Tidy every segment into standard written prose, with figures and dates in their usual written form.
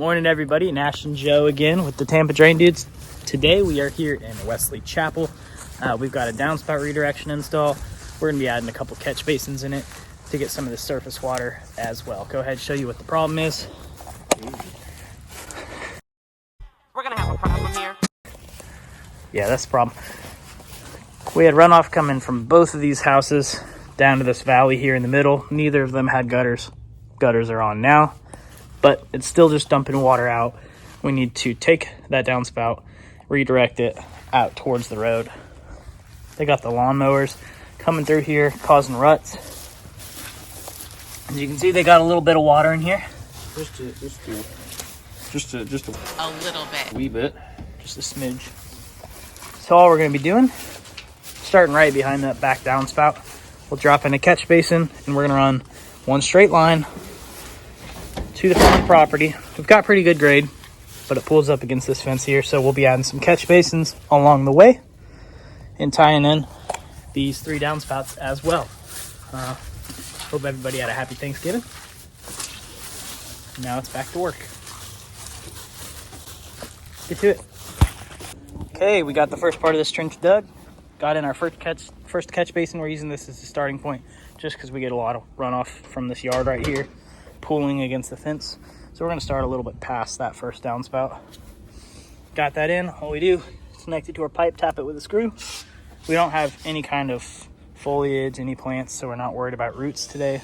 Morning everybody, Nash and Joe again with the Tampa Drain Dudes. Today we are here in Wesley Chapel. We've got a downspout redirection install. We're going to be adding a couple catch basins in it to get some of the surface water as well. Go ahead and show you what the problem is. We're going to have a problem here. Yeah, that's the problem. We had runoff coming from both of these houses down to this valley here in the middle. Neither of them had gutters. Gutters are on now, but it's still just dumping water out. We need to take that downspout, redirect it out towards the road. They got the lawnmowers coming through here, causing ruts. As you can see, they got a little bit of water in here. Just a little bit. wee bit. Just a smidge. So all we're going to be doing, starting right behind that back downspout, we'll drop in a catch basin and we're going to run one straight line to the front property. We've got pretty good grade, but it pulls up against this fence here, so we'll be adding some catch basins along the way and tying in these 3 downspouts as well. Hope everybody had a happy Thanksgiving. Now it's back to work. Get to it. Okay, we got the first part of this trench dug. Got in our first catch basin. We're using this as a starting point just because we get a lot of runoff from this yard right here pooling against the fence. So we're going to start a little bit past that first downspout. Got that in. All we do is connect it to our pipe, tap it with a screw. We don't have any kind of foliage, any plants, so we're not worried about roots today.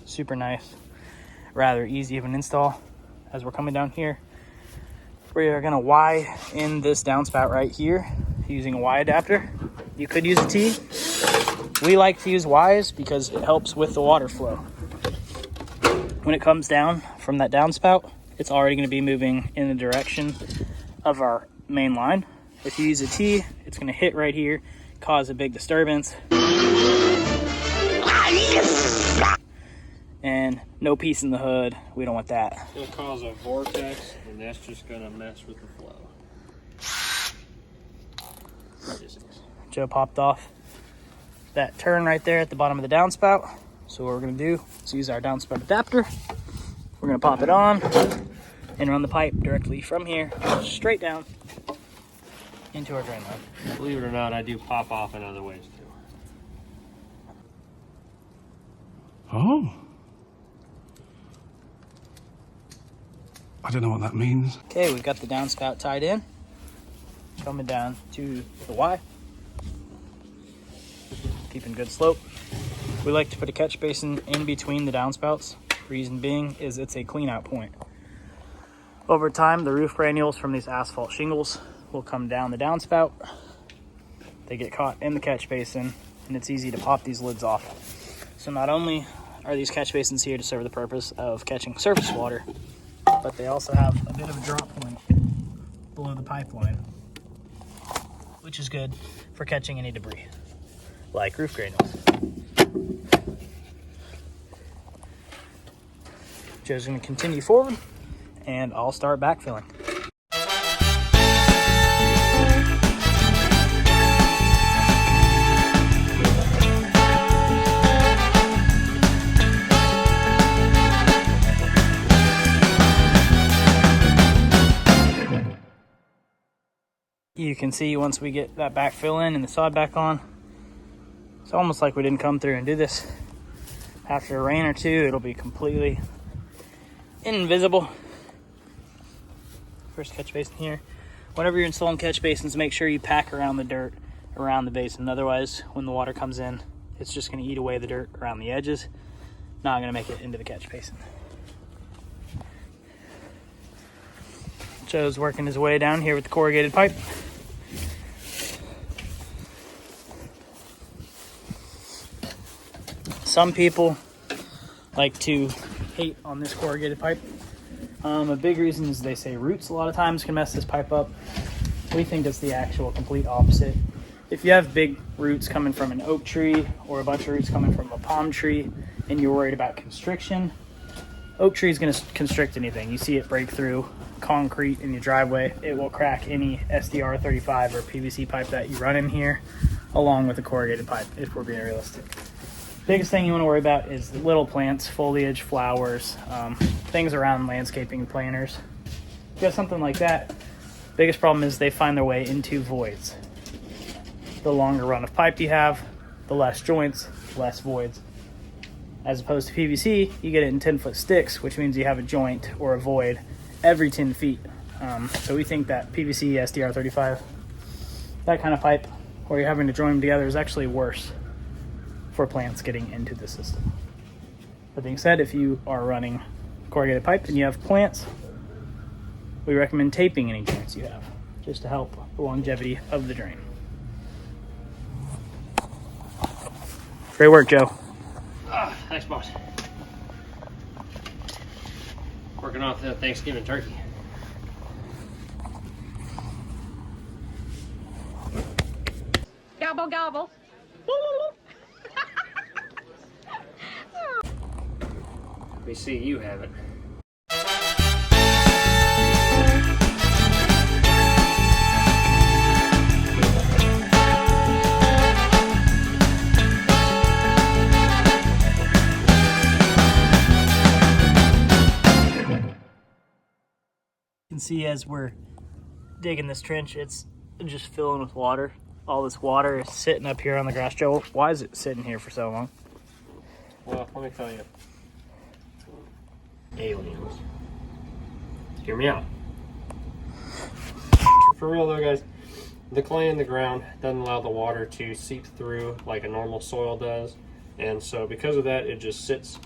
Super nice, rather easy of an install. As we're coming down here, we are going to Y in this downspout right here using a Y adapter. You could use a T. We like to use Ys because it helps with the water flow. When it comes down from that downspout, it's already going to be moving in the direction of our main line. If you use a T, it's going to hit right here, cause a big disturbance. And no peace in the hood. We don't want that. It'll cause a vortex, and that's just going to mess with the flow. Joe popped off that turn right there at the bottom of the downspout. So what we're going to do is use our downspout adapter. We're going to pop it on and run the pipe directly from here straight down into our drain line. Believe it or not, I do pop off in other ways too. Oh. I don't know what that means. Okay, we've got the downspout tied in. Coming down to the Y. Keeping good slope. We like to put a catch basin in between the downspouts. Reason being is it's a clean out point. Over time, the roof granules from these asphalt shingles will come down the downspout. They get caught in the catch basin, and it's easy to pop these lids off. So not only are these catch basins here to serve the purpose of catching surface water, but they also have a bit of a drop point below the pipeline, which is good for catching any debris, like roof granules. Joe's going to continue forward, and I'll start backfilling. You can see once we get that backfill in and the sod back on, it's almost like we didn't come through and do this. After a rain or two, it'll be completely invisible. First catch basin here. Whenever you're installing catch basins, make sure you pack around the dirt around the basin. Otherwise, when the water comes in, it's just going to eat away the dirt around the edges. Not going to make it into the catch basin. Joe's working his way down here with the corrugated pipe. Some people like to hate on this corrugated pipe. A big reason is they say roots a lot of times can mess this pipe up. We think it's the actual complete opposite. If you have big roots coming from an oak tree or a bunch of roots coming from a palm tree and you're worried about constriction, oak tree is going to constrict anything. You see it break through concrete in your driveway, it will crack any SDR 35 or PVC pipe that you run in here, along with a corrugated pipe, if we're being realistic. Biggest thing you want to worry about is little plants, foliage, flowers, things around landscaping planters. you have something like that, biggest problem is they find their way into voids. The longer run of pipe you have, the less joints, less voids. As opposed to PVC, you get it in 10-foot sticks, which means you have a joint or a void every 10 feet. So we think that PVC, SDR35, that kind of pipe, where you're having to join them together, is actually worse for plants getting into the system. That being said, if you are running corrugated pipe and you have plants, we recommend taping any joints you have, just to help the longevity of the drain. Great work, Joe. Thanks, boss. Working off the Thanksgiving turkey. Gobble, gobble. We see you have it. You can see as we're digging this trench, it's just filling with water. All this water is sitting up here on the grass. Joe, why is it sitting here for so long? Well, let me tell you. Aliens. Hear me out. For real though, guys, the clay in the ground doesn't allow the water to seep through like a normal soil does. And so because of that, it just sits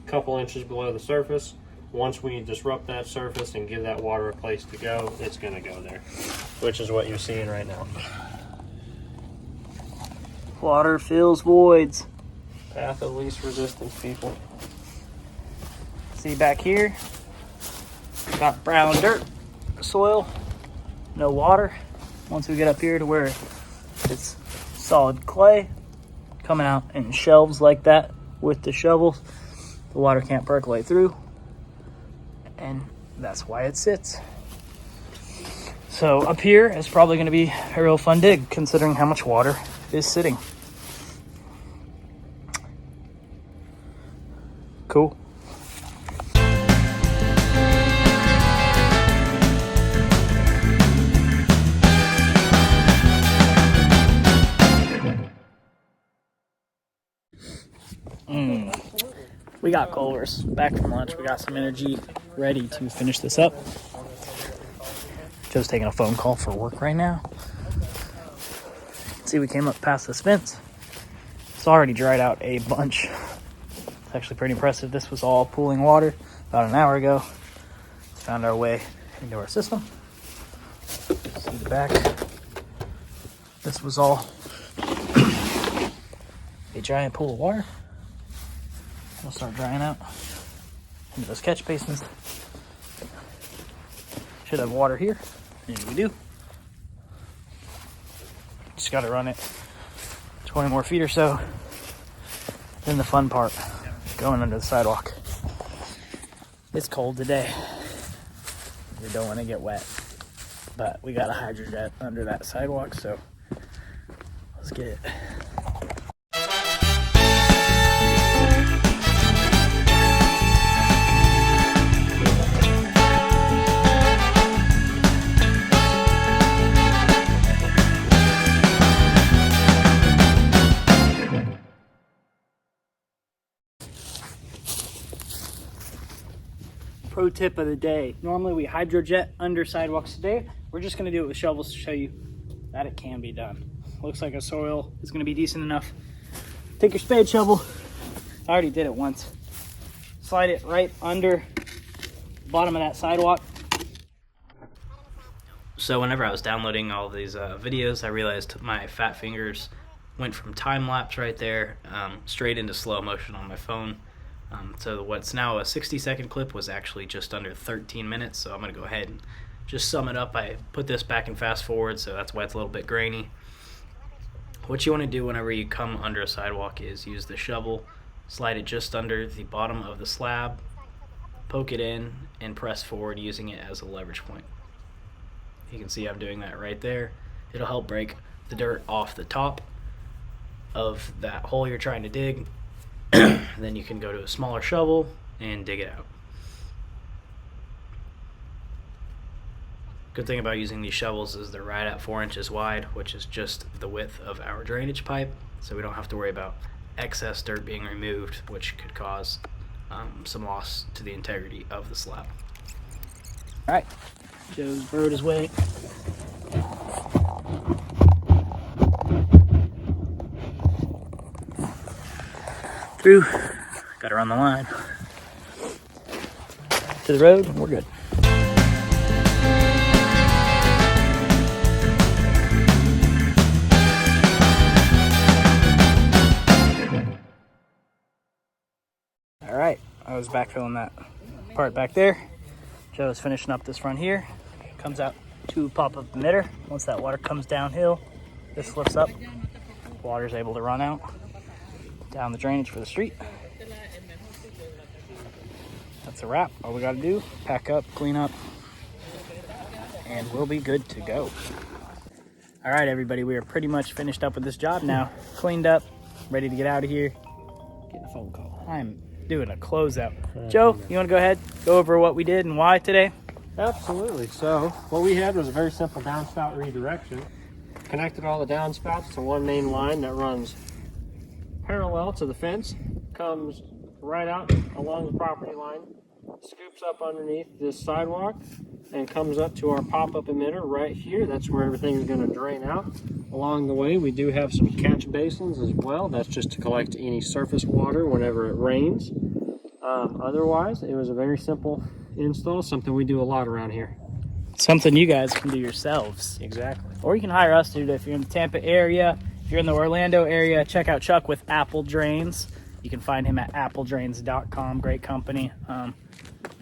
a couple inches below the surface. Once we disrupt that surface and give that water a place to go, it's gonna go there, which is what you're seeing right now. Water fills voids. Path of least resistance, people. See back here, got brown dirt soil, no water. Once we get up here to where it's solid clay coming out in shelves like that with the shovels, the water can't percolate through, and that's why it sits. So up here is probably going to be a real fun dig, considering how much water is sitting. Cool. We got Culver's back from lunch. We got some energy ready to finish this up. Joe's taking a phone call for work right now. See, we came up past this fence. It's already dried out a bunch. It's actually pretty impressive. This was all pooling water about an hour ago. Found our way into our system. See the back. This was all a giant pool of water. It'll start drying out into those catch basins. Should have water here, and we do. Just got to run it 20 more feet or so. Then the fun part, going under the sidewalk. It's cold today. We don't want to get wet, but we got a hydrojet under that sidewalk, so let's get it. Pro tip of the day. Normally we hydrojet under sidewalks today. We're just gonna do it with shovels to show you that it can be done. Looks like a soil is gonna be decent enough. Take your spade shovel. I already did it once. Slide it right under the bottom of that sidewalk. So whenever I was downloading all these videos, I realized my fat fingers went from time lapse right there straight into slow motion on my phone. So what's now a 60-second clip was actually just under 13 minutes. So I'm going to go ahead and just sum it up. I put this back in fast forward, so that's why it's a little bit grainy. What you want to do whenever you come under a sidewalk is use the shovel, slide it just under the bottom of the slab, poke it in, and press forward using it as a leverage point. You can see I'm doing that right there. It'll help break the dirt off the top of that hole you're trying to dig. Then you can go to a smaller shovel and dig it out. Good thing about using these shovels is they're right at 4 inches wide, which is just the width of our drainage pipe, so we don't have to worry about excess dirt being removed, which could cause some loss to the integrity of the slab. All right, Joe's burrowed his way through. Got to run the line to the road, and we're good. All right, I was backfilling that part back there. Joe's finishing up this front here. Comes out to pop-up emitter. Once that water comes downhill, this lifts up. Water's able to run out down the drainage for the street. That's a wrap. All we got to do, pack up, clean up, and we'll be good to go. All right, everybody, we are pretty much finished up with this job now. Cleaned up, ready to get out of here. Getting a phone call. I'm doing a closeout. Joe, you want to go ahead, go over what we did and why today? Absolutely. So what we had was a very simple downspout redirection. Connected all the downspouts to one main line that runs parallel to the fence, comes right out along the property line, scoops up underneath this sidewalk, and comes up to our pop-up emitter right here. That's where everything is going to drain out. Along the way, we do have some catch basins as well. That's just to collect any surface water whenever it rains. Otherwise, it was a very simple install, something we do a lot around here. Something you guys can do yourselves. Exactly. Or you can hire us to do it if you're in the Tampa area. If you're in the Orlando area, check out Chuck with Apple Drains. You can find him at appledrains.com. Great company.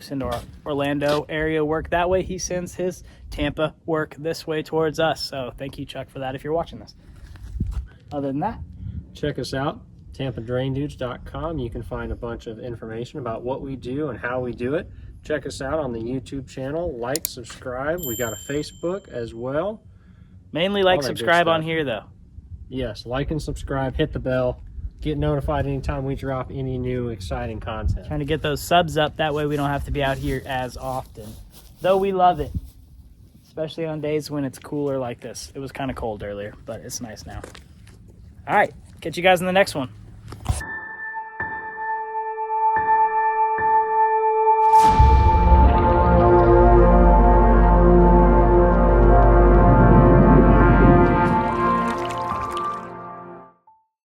Send our Orlando area work that way. He sends his Tampa work this way towards us. So thank you, Chuck, for that if you're watching this. Other than that, check us out, tampadraindudes.com. You can find a bunch of information about what we do and how we do it. Check us out on the YouTube channel. Like, subscribe. We got a Facebook as well. Mainly like, subscribe on here, though. Yes, like and subscribe. Hit the bell. Get notified anytime we drop any new exciting content. Trying to get those subs up. That way we don't have to be out here as often. Though we love it. Especially on days when it's cooler like this. It was kind of cold earlier, but it's nice now. All right. Catch you guys in the next one.